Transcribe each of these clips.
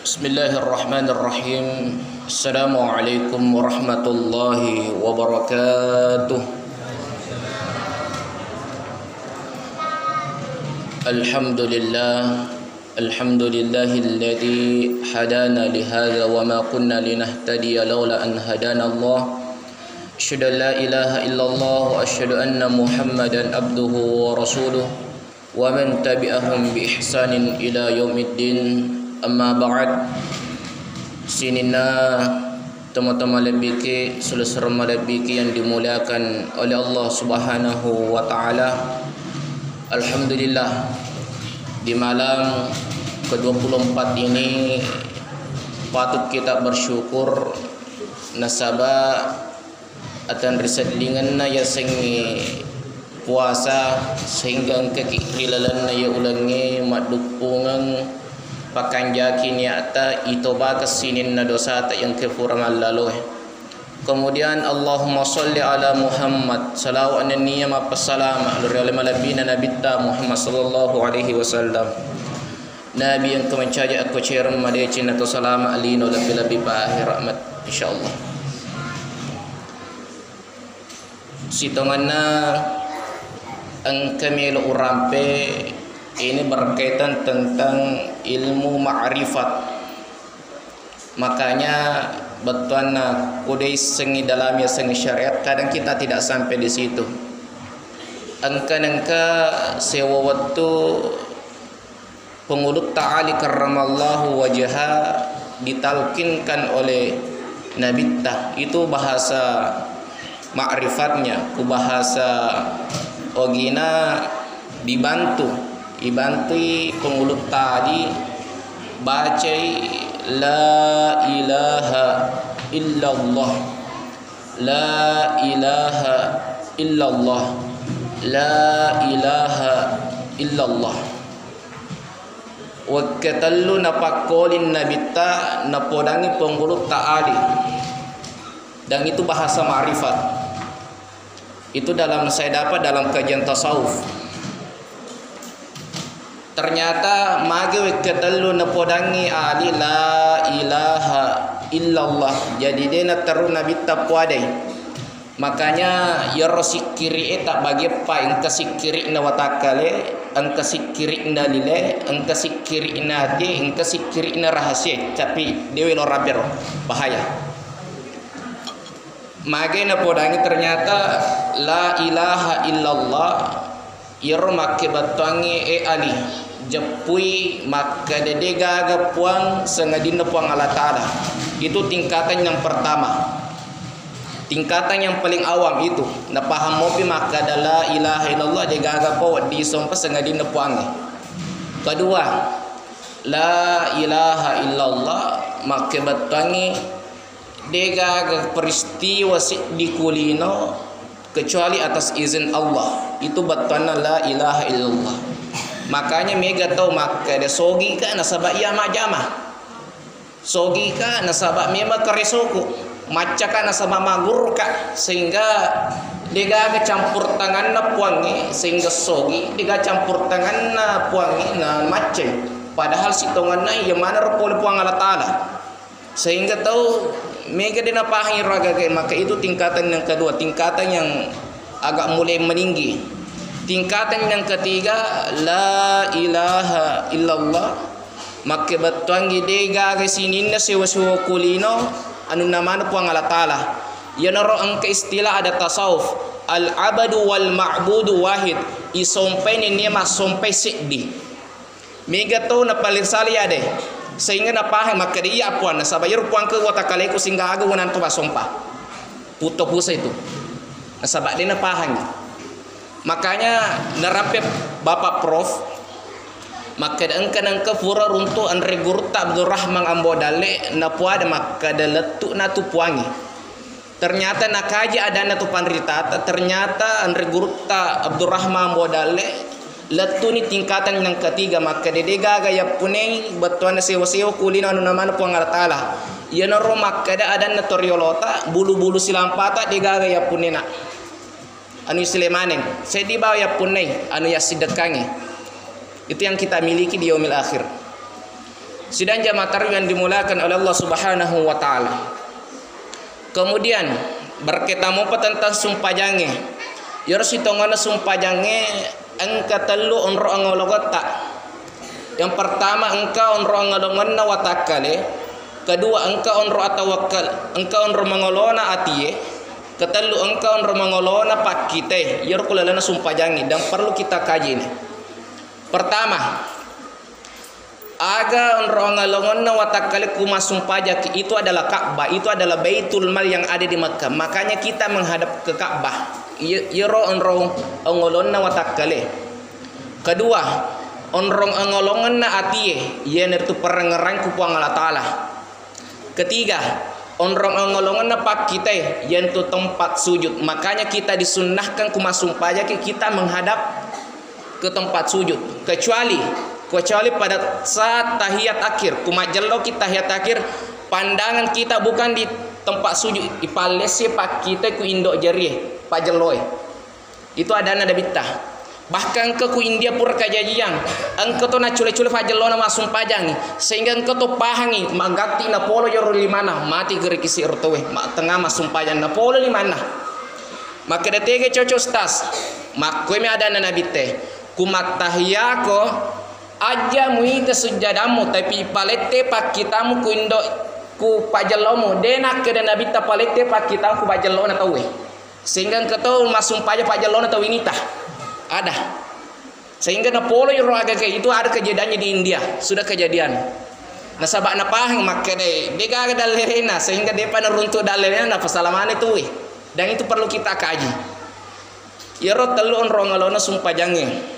Bismillahirrahmanirrahim. Assalamualaikum warahmatullahi wabarakatuh. Alhamdulillahilladzi hadana lihadza wa ma kunna linahtadiya laula an hadana Allah. Asyhadu an la ilaha illallah wa asyhadu anna Muhammadan abduhu wa rasuluh wa man tabi'ahum bi ihsanin ila yaumiddin. Amma ba'd. Sinina teman-teman lebiki selesai lebiki yang dimuliakan oleh Allah Subhanahu wa taala. Alhamdulillah, di malam ke-24 ini patut kita bersyukur nasabah akan risadlingan na ya sengi puasa sehingga kekilalan na ya ulangi madukpungan pakanjaki niata itoba kesinin na dosa yang kefurangan lalu. Kemudian Allahumma salli ala Muhammad salawat niya mapasalama lori malabina nabita Muhammad sallallahu alaihi wasallam. Nabi yang kemencaja aku ciram madecin atau salama alino lebih-lebih pa akhir rahmat insyaallah. Sitonganna ang kami urampe ini berkaitan tentang ilmu ma'rifat. Makanya betulnya kudai sengi dalamnya sengi syariat kadang kita tidak sampai di situ. Angka sewa waktu pengulut ta'ali karramallahu wajha ditalkinkan oleh Nabi Tah, itu bahasa ma'rifatnya, ku bahasa ogina dibantu pengulut tadi baca la ilaha illallah, la ilaha illallah, la ilaha illallah. Wakatallu napakolin nabita napodangi pengulut ta'ali, dan itu bahasa ma'rifat. Itu saya dapat dalam kajian tasawuf. Ternyata mage wekatallu napodangi ali la ilaha illallah, jadi dia nak teru nabi tapuadai. Makanya ya rosikiri tak bagi pa engka sikiri na watakale, engka sikiri na lile, engka sikiri na hati, engka sikiri na rahasia, tapi dewe lo rabero bahaya. Mage napodangi ternyata la ilaha illallah iro make batuangi ali jepui maka dedega gapuang sengadina puang Allah Ta'ala. Itu tingkatan yang pertama, tingkatan yang paling awam itu na paham mopi maka la ilaha illallah dega gapo di sompa sengadina puangi. Kedua, la ilaha illallah maka batuangi dega peristiwa di kulino kecuali atas izin Allah. Itu batuanna la ilaha illallah. Makanya mega tahu maka ada sogi ka nasabak ya majama, sogi ka nasabak mema keresoku, maca ka nasabak magur ka, sehingga diga campur tangan na puangi, sehingga sogi diga campur tangan na puangi na maca, padahal sitongan na yang mana rupol puang Allah Ta'ala, sehingga tahu mega dina pahi raga ke. Maka itu tingkatan yang kedua, tingkatan yang agak mulai meninggi. Tingkatan yang ketiga, la ilaha illallah maka batuangi dega kesinin na sewa-sewa kulino anu namana puang Allah Ta'ala. Yanaro ang istilah ada tasawuf al-abadu wal ma'budu wahid, isompai ni niya masompai sikdi mega to na palirsali ade, sehingga na pahe maka dia puan na sabayar puang ke watakaleku sehingga aga wanan to basompa puto pusa itu nasabak dia na pahang. Makanya nerape Bapak Prof maka angka fura runtu andre gurta Abdurrahman ambodale na puada maka daletu na tu puangi. Ternyata nakaji ada na tu panritata, ternyata andre gurta Abdurrahman ambodale letu ni tingkatan yang ketiga. Maka dedega gaya puneng batuan sewa-sewa kulino anu namana puang Allah Ta'ala. Ya naro maka ada na toriolota bulu-bulu silampata dega gaya punena anu Sulaimanen saya di bawah ya punai anu ya sidekangi. Itu yang kita miliki di yaumil akhir. Sidang jamaah tarawih yang dimulakan oleh Allah Subhanahu wa taala. Kemudian berketamu tentang sumpah jange. Harus hitungana sumpah jange engka telu onro angologota. Yang pertama engkau onro angolongana watakale. Kedua engkau onro atawakkal. Engkau onro mangolona atiye. Ketelu engkau onro mangolona pakite. Yor kulalana sumpah jange dan perlu kita kaji ini. Pertama, aga onro ngalongonna watakale kuma sumpajak itu adalah Ka'bah, itu adalah Baitul Mal yang ada di Makkah. Makanya kita menghadap ke Ka'bah. Yero onro ngolonna watakale. Kedua, onro ngolongonna atiye, yen itu perengerang ku Allah Taala. Ketiga, onro ngolongonna pak kita yen itu tempat sujud. Makanya kita disunnahkan kuma sumpajak kita menghadap ke tempat sujud. Kecuali pada saat tahiyat akhir, kumajello kita tahiyat akhir, pandangan kita bukan di tempat sujud, di palesi pak kita ku indok jarieh, pak jeloi. Itu ada nada bitah. Bahkan ke ku India pur kajajian, engkau tu na cule-cule pak jello na masum pajang, sehingga engkau tu pahangi magati na polo joro limana, mati geri kisi rotowe, tengah masum pajang na polo limana. Maka detege cocok stas, mak me ada nada biteh, kumat tahiyako aja muita sujadamu tapi palete pak kitamu ku indo ku pajelomu denak ke dana bita palete pak kitamu ku pajelona tawe sehingga ketau masum paja pajelona tawe nita ada sehingga na polo yoro aga kayak itu ada kejadiannya di India sudah kejadian na sabak na pahang make de bega dalerena sehingga depa na runtuh dalerena na pasalamane tuwe dan itu perlu kita kaji yoro telu onro ngalona sumpah jange.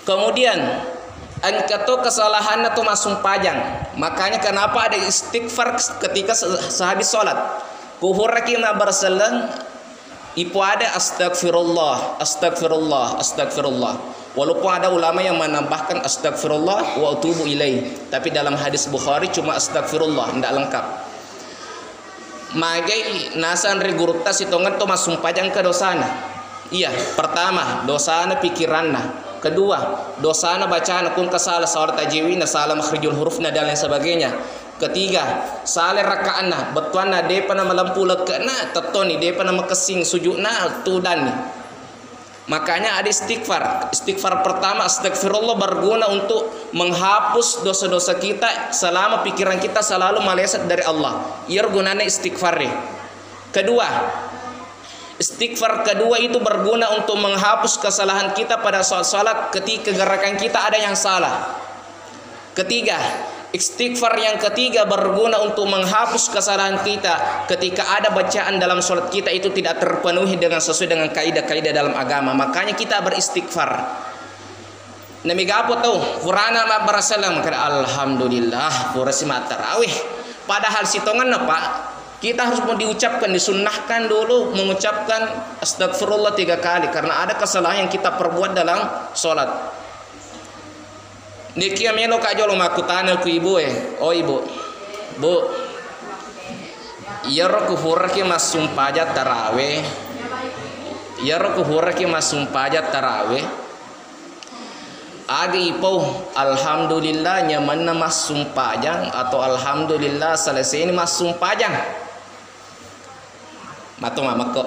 Kemudian engkau kesalahan atau masuk pajang. Makanya kenapa ada istighfar ketika sehabis sholat. Kuhurakina berselang ipu ada astagfirullah, astagfirullah, astagfirullah. Walaupun ada ulama yang menambahkan astagfirullah wa atubu ilaih. Tapi dalam hadis Bukhari cuma astagfirullah, tidak lengkap. Magai nasan regurtas hitungan to masuk pajang ke dosana. Iya, pertama dosana pikiranna. Kedua, dosana bacaan kun kasalah salat tajwi na salah makhrijul hurufna dan lain sebagainya. Ketiga, salah rakaatna betuanna depa na malampulak kena tetoni depa na makesing sujudna tudan. Makanya ada istighfar. Istighfar pertama astagfirullah berguna untuk menghapus dosa-dosa kita selama pikiran kita selalu meleset dari Allah. Ia gunanya istighfar. Kedua, istighfar kedua itu berguna untuk menghapus kesalahan kita pada salat ketika gerakan kita ada yang salah. Ketiga, istighfar yang ketiga berguna untuk menghapus kesalahan kita ketika ada bacaan dalam salat kita itu tidak terpenuhi dengan sesuai dengan kaidah-kaidah dalam agama. Makanya kita beristighfar. Nami gapo tahu? Qur'ana ma barasalam kada alhamdulillah purasi tarawih. Padahal sitongan apa? Kita harus mau diucapkan, disunnahkan dulu mengucapkan astagfirullah 3 kali karena ada kesalahan yang kita perbuat dalam sholat. Niki amelo kajolo makutana ku ibu oh ibu, bu, yaro ku huraki masum pajat taraweh, yaro ku huraki masum pajat taraweh. Agi ipo alhamdulillah nyaman masum pajang atau alhamdulillah selesai ini masum pajang. Mato mamako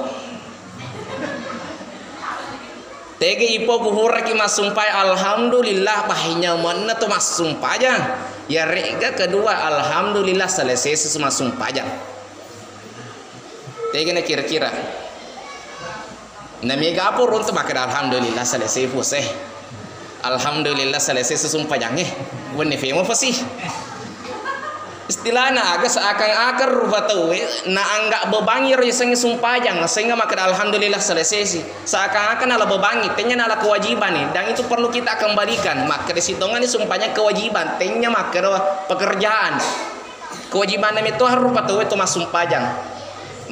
tege ipo buhuraki masumpai alhamdulillah pahinya mana tu masumpajang ya rega kedua alhamdulillah selesai semua sumpajang tege na kira-kira namiga apa runtuh makan alhamdulillah selesai puseh alhamdulillah selesai sumpajang wani femo pasti istilahnya agak seakan-akan rupa tahu na anggak bebangi riseng sumpajang sehingga makan alhamdulillah selesai seakan-akan ala bebangi tenya ala kewajiban nih dan itu perlu kita kembalikan maka disitungan ini sumpahnya kewajiban tenya makan pekerjaan kewajiban itu harus rupa tahu itu mas sumpajang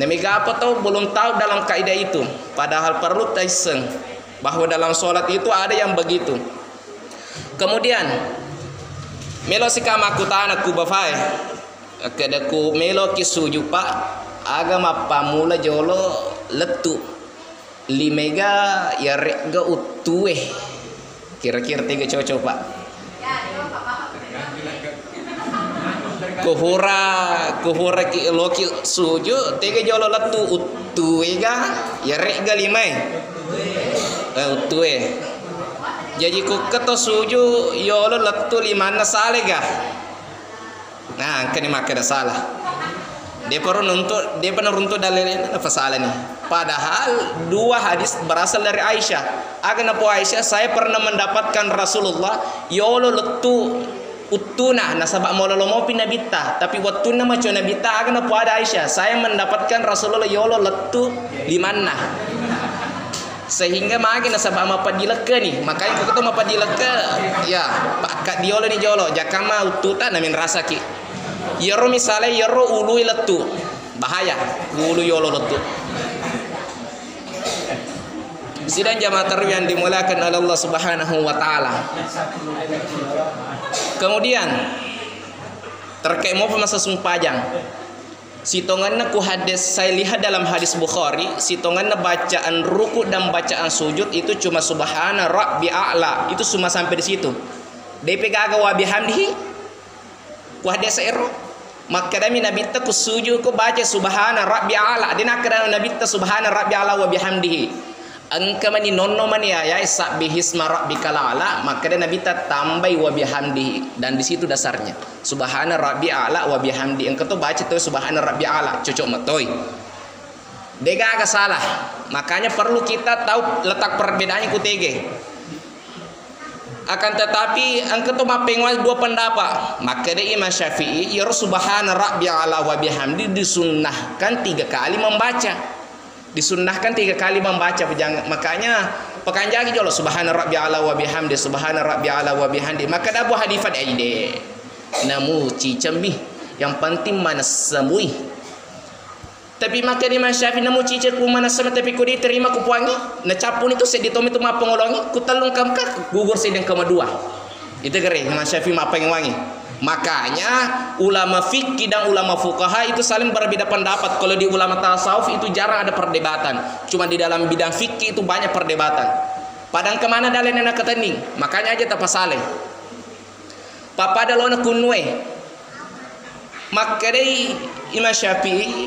nemiga apa tahu belum tahu dalam kaidah itu padahal perlu taiseng bahwa dalam sholat itu ada yang begitu. Kemudian melo sikama kutana ku bafai kada ku melo kisuju pak agama pamula jolo letu limega ya rega utuwe kira-kira 3 cocok pak kuhura ki loki sujud tege jolo latu uttu ega ya rega limai uttu jadi ku keto sujud yolo latu limana salega nah kani makada salah dia pernah runtuh dalilnya apa salah nih padahal dua hadis berasal dari Aisyah akan apa Aisyah saya pernah mendapatkan Rasulullah yolo letu utuna nasabak mololomo pinabita tapi wattuna maco nabita akan apa ada Aisyah saya mendapatkan Rasulullah yolo letu di mana sehingga makin nasabak mapadilaka nih makanya kau ketemu mapadilaka ya pakat diolo ni jolo jakama ututa namin rasaki yero misalnya yero ulu letu bahaya ulu yolo letu sidang jamaah tarawih yang dimuliakan oleh Allah Subhanahu wa taala. Kemudian terkait mau masa sumpajang sitonganna ku hadis saya lihat dalam hadis Bukhari sitonganna bacaan ruku dan bacaan sujud itu cuma subhana rabbi a'la itu cuma sampai di situ DP gaga wa bihamdihi ku hadis ero maka dami nabi ta ku sujud ku baca subhana rabbi a'la dina kada nabi ta subhana rabbi a'la wa bihamdihi angka mani nonno mani ya sabbihisma rabbikal a'la maka ada nabi ta tambai wa bihamdihi dan di situ dasarnya subhana rabbi a'la wa bihamdi engkau tu baca tu subhana rabbi a'la cocok matoi dega agak salah makanya perlu kita tahu letak perbedaannya ku tege akan tetapi engkau tu mapenguas dua pendapat maka dari Imam Syafi'i ya subhana rabbi a'la wa bihamdi disunnahkan 3 kali membaca disunnahkan 3 kali membaca makanya pekan jagi jolo subhana rabbi ala wa bihamdi subhana rabbi ala wa bihamdi maka dah buah hadifat aide namu cicambi yang penting mana semui tapi maka di Imam Syafi'i namu cicer ku mana sama tapi ku diterima ku puangi na capun itu se ditomi tu ma pengolongi ku talung kam ka gugur sedang kama dua itu kere Imam Syafi'i ma pengangi makanya ulama fikih dan ulama fuqaha itu saling berbeda pendapat kalau di ulama tasawuf itu jarang ada perdebatan cuma di dalam bidang fikih itu banyak perdebatan padang kemana dalilnya nak ketanding makanya aja tak pasale papa dalona kunwe maka dari Imam Syafi'i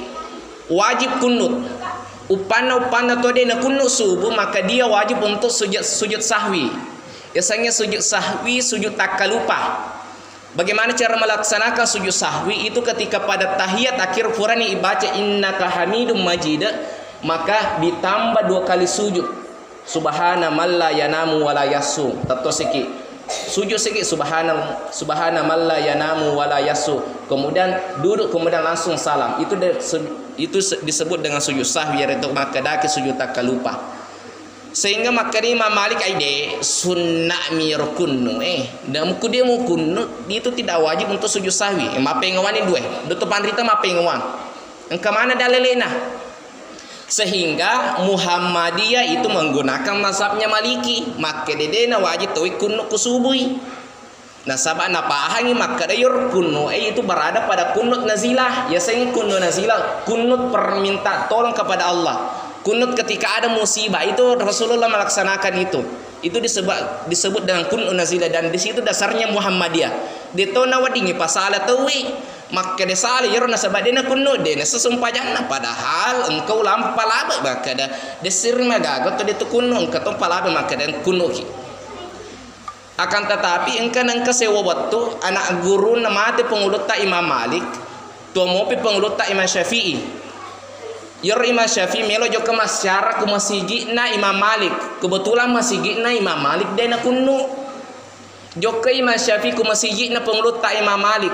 wajib kunut upana to dia nak kunut subuh maka dia wajib untuk sujud sahwi biasanya sujud sahwi sujud takalupa. Bagaimana cara melaksanakan sujud sahwi itu ketika pada tahiyat akhir Qur'an dibaca innaka hamidum majid maka ditambah 2 kali sujud subhana man la yanamu wa la yasu tato siki sujud siki subhana man la yanamu wa la yasu kemudian duduk kemudian langsung salam itu disebut dengan sujud sahwi yaitu maka daki sujud takalupa sehingga maka Imam Malik aide sunnah mirkunnu dan ku dia mukun itu tidak wajib untuk sujud sahwi mapengawani dua do pandrita mapengawang engka mana dalilena sehingga Muhammadiyah itu menggunakan mazhabnya Maliki maka dedena wajib tuh kunnu kusubui nah sabab napa ahangi maka dayur kunnu itu berada pada kunut nazilah ya sehingga kunut nazilah kunut perminta tolong kepada Allah kunut ketika ada musibah itu Rasulullah melaksanakan itu disebut dengan kunut nazilah dan di situ dasarnya Muhammadiyah detona wadingi pasala tawi maka desale yero nasabak dena kunut dena sesumpajana padahal engkau lampal aba maka da desir magago to ditu kunut engkau to palabe maka dan kunut akan tetapi engkau sewa waktu anak guru namate pengulut ta Imam Malik tuh mopi pengulut ta Imam Syafi'i Yor Imam Syafi'i melo jo ke masyarakat ku masjidna Imam Malik kebetulan masjidna Imam Malik dena kunnu jo ke Imam Syafi'i ku masjidna pengulut ta Imam Malik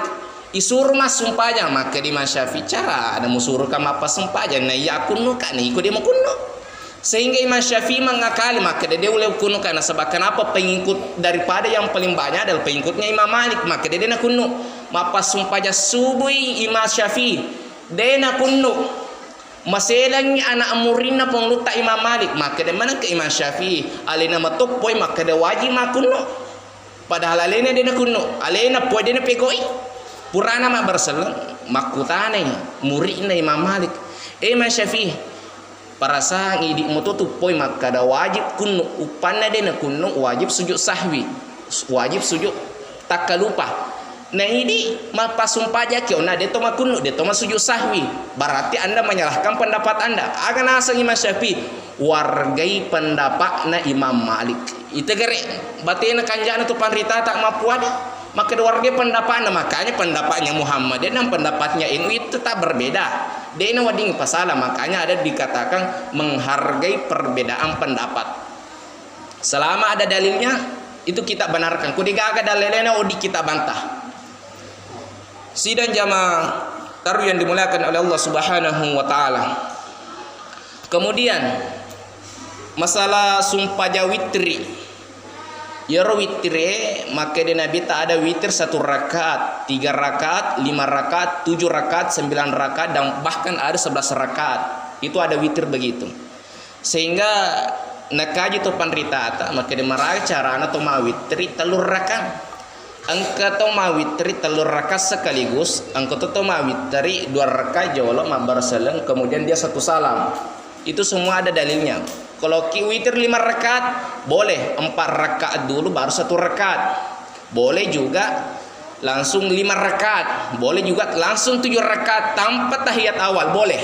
isur mas sumpahnya maka di Imam Syafi'i cara ada musuruh kam apa sumpahnya na ya kunnu kan ikut dia mau kunnu sehingga Imam Syafi'i mengakali maka dia boleh kunnu karena sebab kenapa pengikut daripada yang paling banyak adalah pengikutnya Imam Malik maka dia dena kunnu mapa sumpahnya subuh Imam Syafi'i dena kunnu maselang anak muridna pengulut tak Imam Malik maka dia mana ke Imam Syafi'i alena matok boy maka dia wajib makunno padahal alena dia nak kunno alena boy dia pegoi purana mak berselang makutane muridna Imam Malik Imam Syafi'i parasa ngidi mututu boy maka dia wajib kunno upana dia nak kunno wajib sujud sahwi wajib sujud takalupa Nah ini mapa sumpah aja kau nah deto makunu deto sujud sahwi berarti anda menyalahkan pendapat anda. Akan asal Imam Syafi'i wargai pendapat na Imam Malik itu gere batin kanjana tu panrita tak mampu ada maka wargai pendapat anda makanya pendapatnya Muhammad dan pendapatnya NU itu tak berbeda. Dia ini wading pasalah makanya ada dikatakan menghargai perbedaan pendapat selama ada dalilnya itu kita benarkan. Kudigaga dalilnya odi kita bantah. Sidang jamaah taruh yang dimuliakan oleh Allah Subhanahu wa taala. Kemudian masalah sumpah witri. Ya witri maka di Nabi tak ada witir 1 rakaat, 3 rakaat, 5 rakaat, 7 rakaat, 9 rakaat dan bahkan ada 11 rakaat. Itu ada witir begitu. Sehingga nakaji tu panrita maka di marai carana tu ma witri 3 rakaat. Angka to ma witri 3 rakaat sekaligus, angka to ma witri 2 rakaat jawab ma barseleng kemudian dia 1 salam. Itu semua ada dalilnya. Kalau witir 5 rakaat boleh 4 rakaat dulu baru 1 rakaat. Boleh juga langsung 5 rakaat, boleh juga langsung 7 rakaat tanpa tahiyat awal boleh.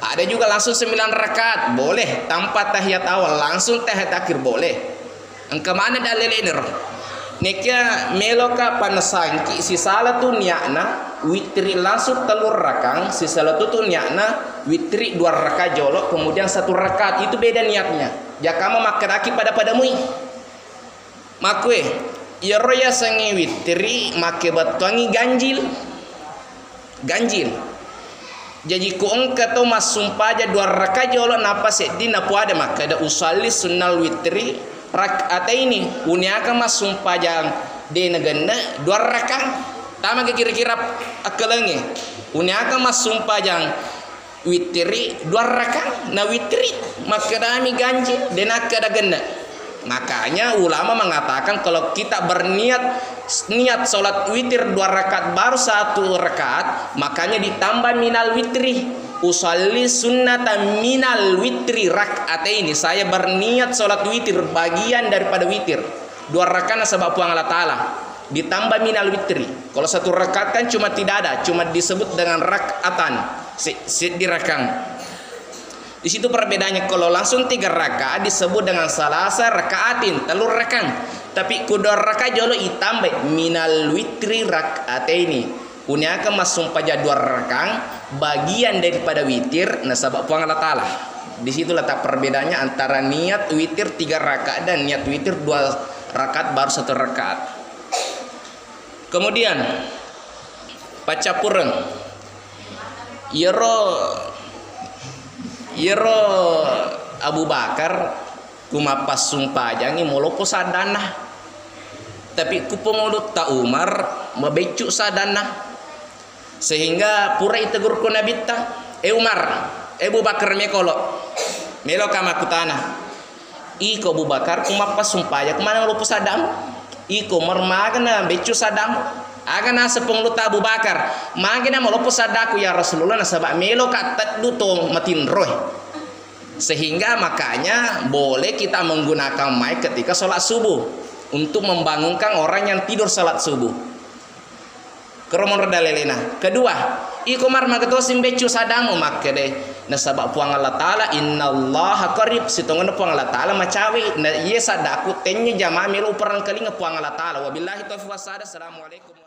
Ada juga langsung 9 rakaat boleh tanpa tahiyat awal, langsung tahiyat akhir boleh. Angka mana dalil ini? Nekia meloka panasangki si salah tu niakna witri langsung 3 rakang, si salah tu niakna witri 2 rakaat jolok kemudian 1 rakaat. Itu beda niatnya. Jakama makedaki pada mui makwe ya roya sangi witri make batuangi ganjil. Jadi ku engka tu mas sumpah aja 2 rakaat jolok napa sedih napu ada maka ada usalli sunnal witri rakaat ini uniaka mas sumpah jang de negana 2 rakaat tama kira-kira akalange uniaka mas sumpah jang witri 2 rakaat na witri maka dami ganjil dan akada ganda. Makanya ulama mengatakan kalau kita berniat salat witir 2 rakaat baru 1 rakaat makanya ditambah minal witri usalli sunnata minal witri rakaat ini saya berniat salat witir bagian daripada witir 2 rakaat sebab puang Allah Ta'ala ditambah minal witri. Kalau 1 rakaat kan cuma tidak ada, cuma disebut dengan rakaatan di rakang. Di situ perbedaannya. Kalau langsung 3 rakaat disebut dengan salasa rakaatin 3 rakang. Tapi kuda rakaat jolo itambah minal witri rakaat ini. Uniaka masung paja 2 rakang bagian daripada witir nasabak puang Allah Ta'ala. Di situ letak perbedaannya antara niat witir 3 rakaat dan niat witir 2 rakaat baru 1 rakaat. Kemudian pacapureng Yero Abu Bakar kumapas sumpah jangi molopo sadana tapi ku pengulut ta Umar mabecuk sadana sehingga pura itegur ku Nabi ta Umar Abu Bakar mekolo melo kama kutana iko Abu Bakar kumapas sumpah ya kemana molopo sadam iko marmagana becuk sadam agana sepenglut Abu Bakar magina malopo sadaku ya Rasulullah nasabak melo katat duto matin roh. Sehingga makanya boleh kita menggunakan mic ketika sholat subuh untuk membangunkan orang yang tidur sholat subuh. Keromor dalilina. Kedua, ikomar magatosim becu sadamu makede nasabak puang Allah Ta'ala innallaha qarib sitongan puang Allah Ta'ala macawi na iya sadaku tenya jamaah melu perang kali puang Allah Ta'ala wabillahi taufiq wassalamu alaikum.